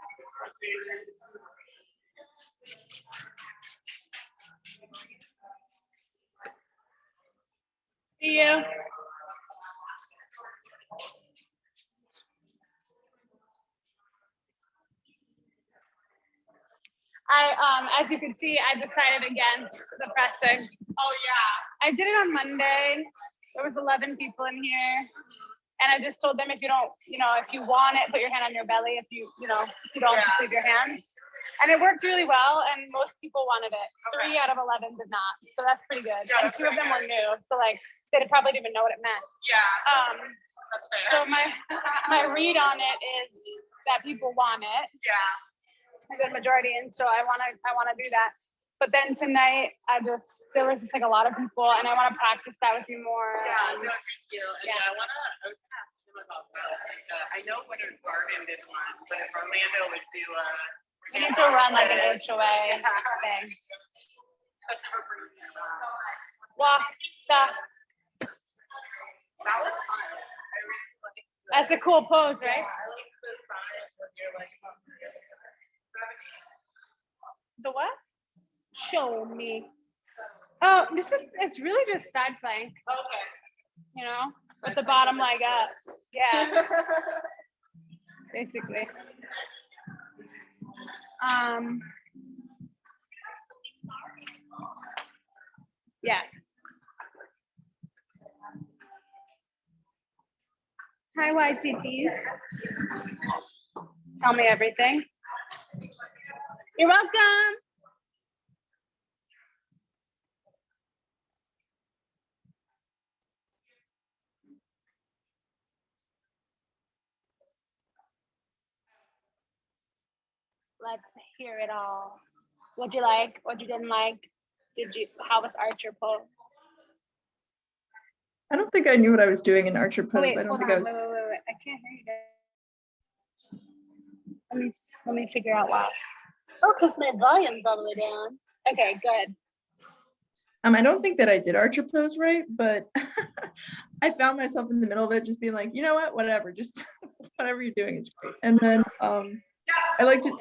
[SPEAKER 2] See you. as you can see, I decided against the pressing.
[SPEAKER 3] Oh, yeah.
[SPEAKER 2] I did it on Monday. There was 11 people in here. And I just told them, if you don't, if you want it, put your hand on your belly. If you don't, just leave your hands. And it worked really well. And most people wanted it. 3 out of 11 did not. So that's pretty good.
[SPEAKER 3] Yeah,
[SPEAKER 2] And 2 of them were new. So like, they probably didn't even know what it meant.
[SPEAKER 3] Yeah. That's fair.
[SPEAKER 2] So my read on it is that people want it.
[SPEAKER 3] Yeah.
[SPEAKER 2] A good majority. And so I want to do that. But then tonight, there was just like a lot of people, and I want to practice that with you more.
[SPEAKER 3] Yeah, no, thank you. And I was gonna ask him about that. I know when Garden did one, but if Orlando would do
[SPEAKER 2] we need to run like an HOA thing. Walk, stop.
[SPEAKER 3] That was fun. I really liked it.
[SPEAKER 2] That's a cool pose, right?
[SPEAKER 3] I like the sign when you're like,
[SPEAKER 2] The what? Show me. Oh, it's really just side plank,
[SPEAKER 3] okay.
[SPEAKER 2] with the bottom leg up. Yeah, basically. Yeah. Hi, YTTs. Tell me everything. You're welcome. Let's hear it all. What'd you like? What you didn't like? How was Archer pose?
[SPEAKER 4] I don't think I knew what I was doing in Archer pose.
[SPEAKER 2] Wait,
[SPEAKER 4] I don't
[SPEAKER 2] hold
[SPEAKER 4] think
[SPEAKER 2] on.
[SPEAKER 4] I was.
[SPEAKER 2] Wait. I can't hear you guys. Let me figure out why. Oh, because my volume's all the way down. Okay, good.
[SPEAKER 4] I don't think that I did Archer pose right, but I found myself in the middle of it, just being like, you know what, whatever, just whatever you're doing is great. And then I liked it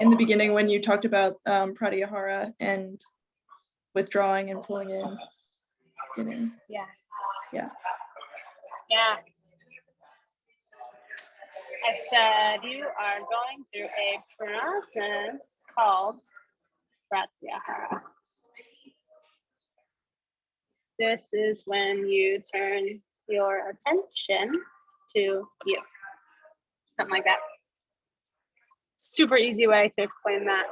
[SPEAKER 4] in the beginning when you talked about pratyahara and withdrawing and pulling in. Beginning.
[SPEAKER 2] Yeah.
[SPEAKER 4] Yeah.
[SPEAKER 2] Yeah. I said you are going through a process called pratyahara. This is when you turn your attention to you. Something like that. Super easy way to explain that.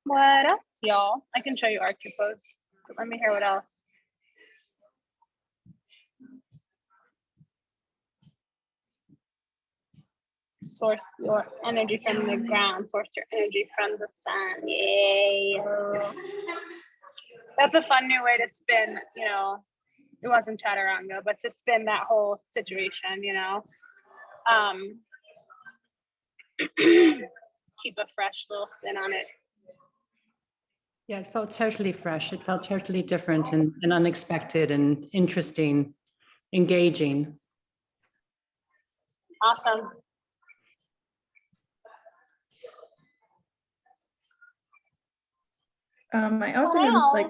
[SPEAKER 2] What else, y'all? I can show you Archer pose, but let me hear what else. Source your energy from the ground, source your energy from the sun. Yay. That's a fun new way to spin, it wasn't chaturanga, but to spin that whole situation, keep a fresh little spin on it.
[SPEAKER 5] Yeah, it felt totally fresh. It felt totally different and unexpected and interesting, engaging.
[SPEAKER 2] Awesome.
[SPEAKER 4] I also noticed like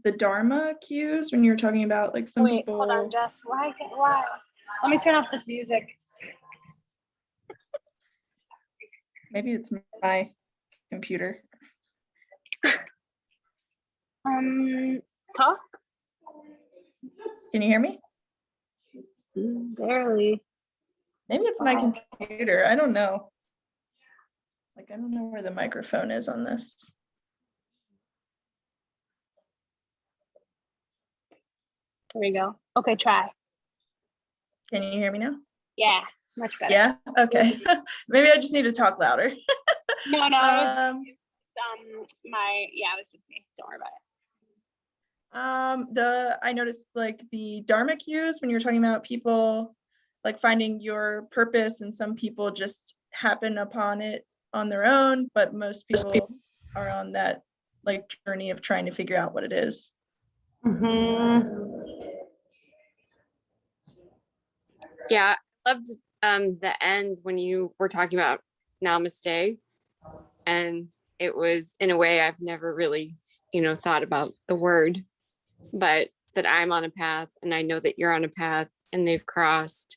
[SPEAKER 4] the Dharma cues when you were talking about like some
[SPEAKER 2] Wait,
[SPEAKER 4] people.
[SPEAKER 2] hold on, Jess. Why? Let me turn off this music.
[SPEAKER 4] Maybe it's my computer.
[SPEAKER 2] Talk?
[SPEAKER 4] Can you hear me?
[SPEAKER 2] Barely.
[SPEAKER 4] Maybe it's my computer. I don't know. Like, I don't know where the microphone is on this.
[SPEAKER 2] There we go. Okay, try.
[SPEAKER 4] Can you hear me now?
[SPEAKER 2] Yeah, much better.
[SPEAKER 4] Yeah. Okay. Maybe I just need to talk louder.
[SPEAKER 2] No, it was it was just me. Don't worry about it.
[SPEAKER 4] I noticed like the Dharma cues when you're talking about people like finding your purpose, and some people just happen upon it on their own, but most people are on that like journey of trying to figure out what it is.
[SPEAKER 6] Yeah, I loved the end when you were talking about namaste, and it was in a way I've never really thought about the word, but that I'm on a path and I know that you're on a path and they've crossed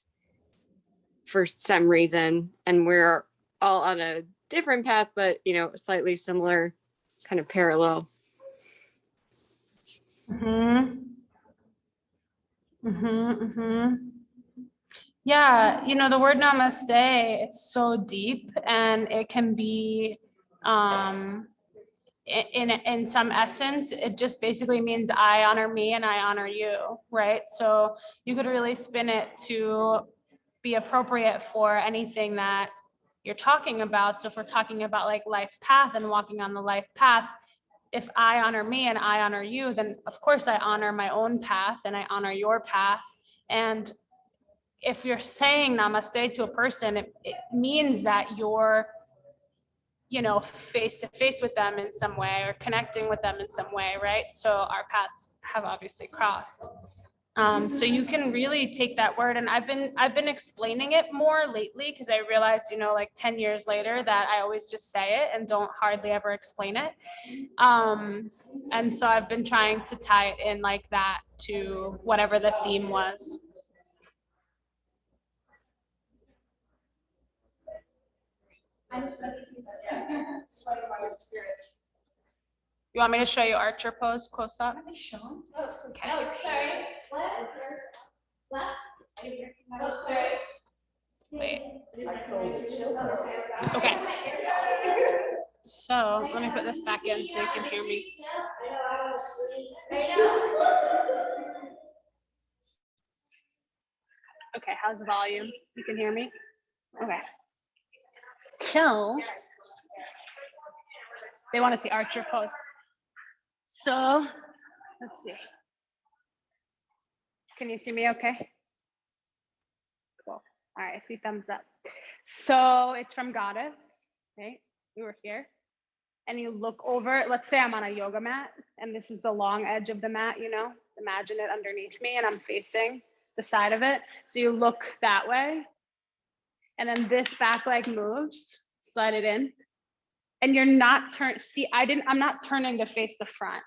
[SPEAKER 6] for some reason, and we're all on a different path, but slightly similar, kind of parallel.
[SPEAKER 2] Yeah, the word namaste, it's so deep, and it can be in some essence, it just basically means I honor me and I honor you, right? So you could really spin it to be appropriate for anything that you're talking about. So if we're talking about like life path and walking on the life path, if I honor me and I honor you, then of course I honor my own path and I honor your path. And if you're saying namaste to a person, it means that you're face to face with them in some way or connecting with them in some way, right? So our paths have obviously crossed. So you can really take that word, and I've been explaining it more lately because I realized, like 10 years later, that I always just say it and don't hardly ever explain it. And so I've been trying to tie it in like that to whatever the theme was. You want me to show you archer pose close up?
[SPEAKER 3] Okay. Sorry. What?
[SPEAKER 2] Wait. Okay. So let me put this back in so you can hear me. Okay, how's the volume? You can hear me? Okay. So they want to see archer pose. So let's see. Can you see me okay? Cool. All right, I see thumbs up. So it's from Goddess, right? You were here. And you look over, let's say I'm on a yoga mat and this is the long edge of the mat, imagine it underneath me and I'm facing the side of it. So you look that way and then this back leg moves, slide it in. And you're not I'm not turning to face the front.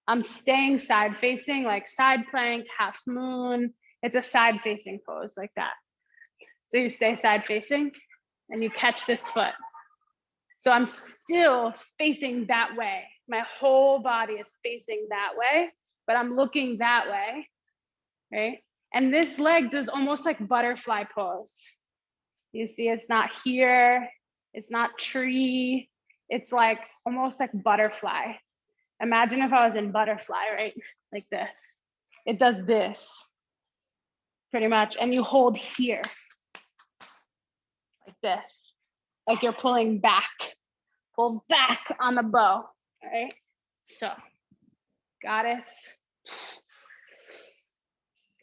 [SPEAKER 2] I'm staying side facing, like side plank, half moon. It's a side facing pose like that. So you stay side facing and you catch this foot. So I'm still facing that way. My whole body is facing that way, but I'm looking that way, right? And this leg does almost like butterfly pose. You see, it's not here, it's not tree, it's like almost like butterfly. Imagine if I was in butterfly, right? Like this. It does this, pretty much. And you hold here, like this, like you're pulling back. Pull back on the bow, all right? So, Goddess,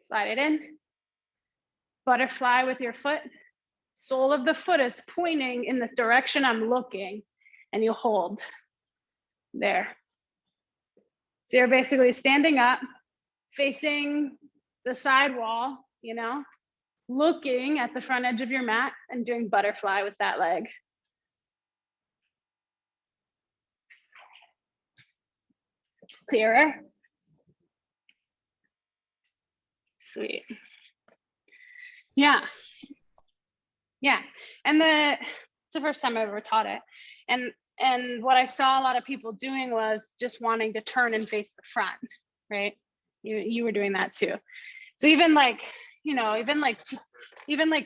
[SPEAKER 2] slide it in. Butterfly with your foot. Sole of the foot is pointing in the direction I'm looking, and you hold there. So you're basically standing up, facing the side wall, looking at the front edge of your mat and doing butterfly with that leg. Clearer? Sweet. Yeah. Yeah. And it's the first time I ever taught it. And what I saw a lot of people doing was just wanting to turn and face the front, right? You were doing that too. So even like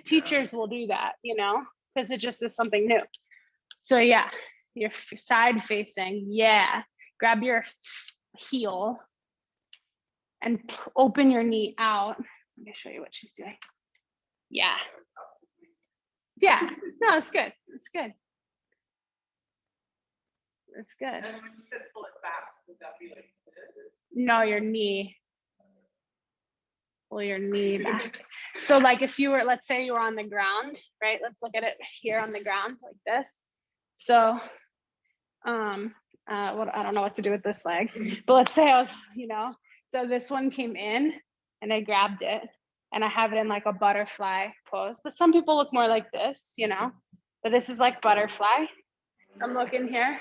[SPEAKER 2] teachers will do that, because it just is something new. So yeah, you're side facing. Yeah. Grab your heel and open your knee out. Let me show you what she's doing. Yeah. Yeah. No, it's good. It's good. It's good.
[SPEAKER 7] And when you said pull it back, would that be like this?
[SPEAKER 2] No, your knee. Pull your knee back. So like if you were, let's say you were on the ground, right? Let's look at it here on the ground like this. So I don't know what to do with this leg, but let's say I was, so this one came in and I grabbed it and I have it in like a butterfly pose, but some people look more like this, but this is like butterfly. I'm looking here.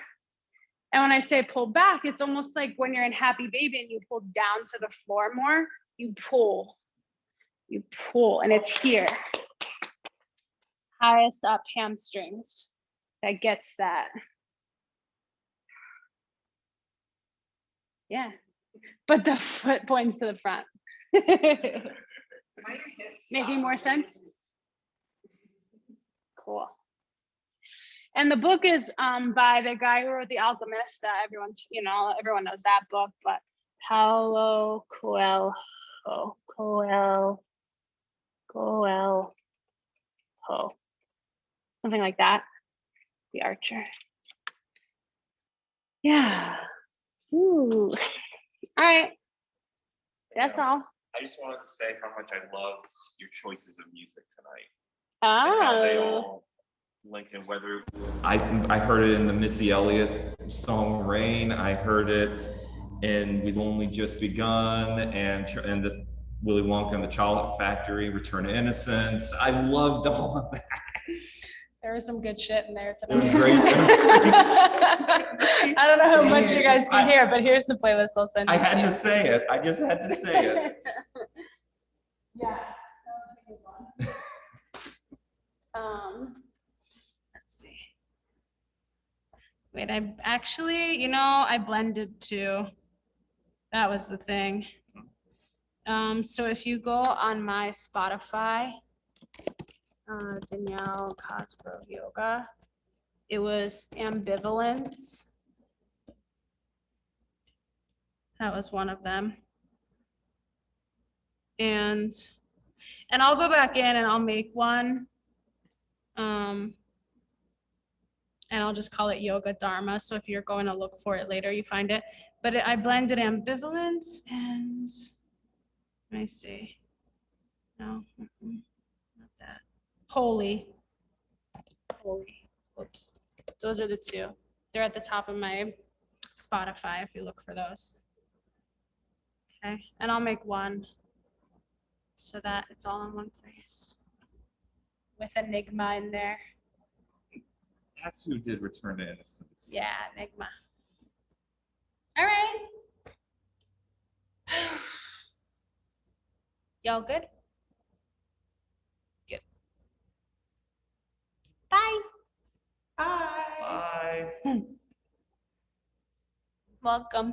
[SPEAKER 2] And when I say pull back, it's almost like when you're in happy baby and you pull down to the floor more, you pull, and it's here. Highest up hamstrings. that gets that. Yeah, but the foot points to the front. Making more sense? Cool. And the book is by the guy who wrote The Alchemist, that everyone knows that book, but Paulo Coelho, something like that. The Archer. Yeah. Ooh. All right. That's all.
[SPEAKER 8] I just wanted to say how much I loved your choices of music tonight. And how they
[SPEAKER 2] Oh.
[SPEAKER 8] all linked in, whether I heard it in the Missy Elliott song Rain, I heard it in We've Only Just Begun, and the Willy Wonka and the Chocolate Factory, Return to Innocence. I loved all of that.
[SPEAKER 2] There was some good shit in there tonight.
[SPEAKER 8] It was great. It was great.
[SPEAKER 2] I don't know how much you guys can hear, but here's the playlist I'll send you.
[SPEAKER 8] I had to say it. I just had to say it.
[SPEAKER 2] Yeah, that was a good one. Let's see. Wait, I actually, I blended too. That was the thing. So if you go on my Spotify, Danielle Cosgrove Yoga, it was Ambivalence. That was one of them. And I'll go back in and I'll make one. And I'll just call it Yoga Dharma. So if you're going to look for it later, you find it. But I blended Ambivalence and let me see. No, not that. Holy. Oops. Those are the two. They're at the top of my Spotify if you look for those. Okay, and I'll make one so that it's all in one place with Enigma in there.
[SPEAKER 8] That's who did Return to Innocence.
[SPEAKER 2] Yeah, Enigma. All right. Y'all good? Good. Bye.
[SPEAKER 7] Hi.
[SPEAKER 8] Bye.
[SPEAKER 2] Welcome.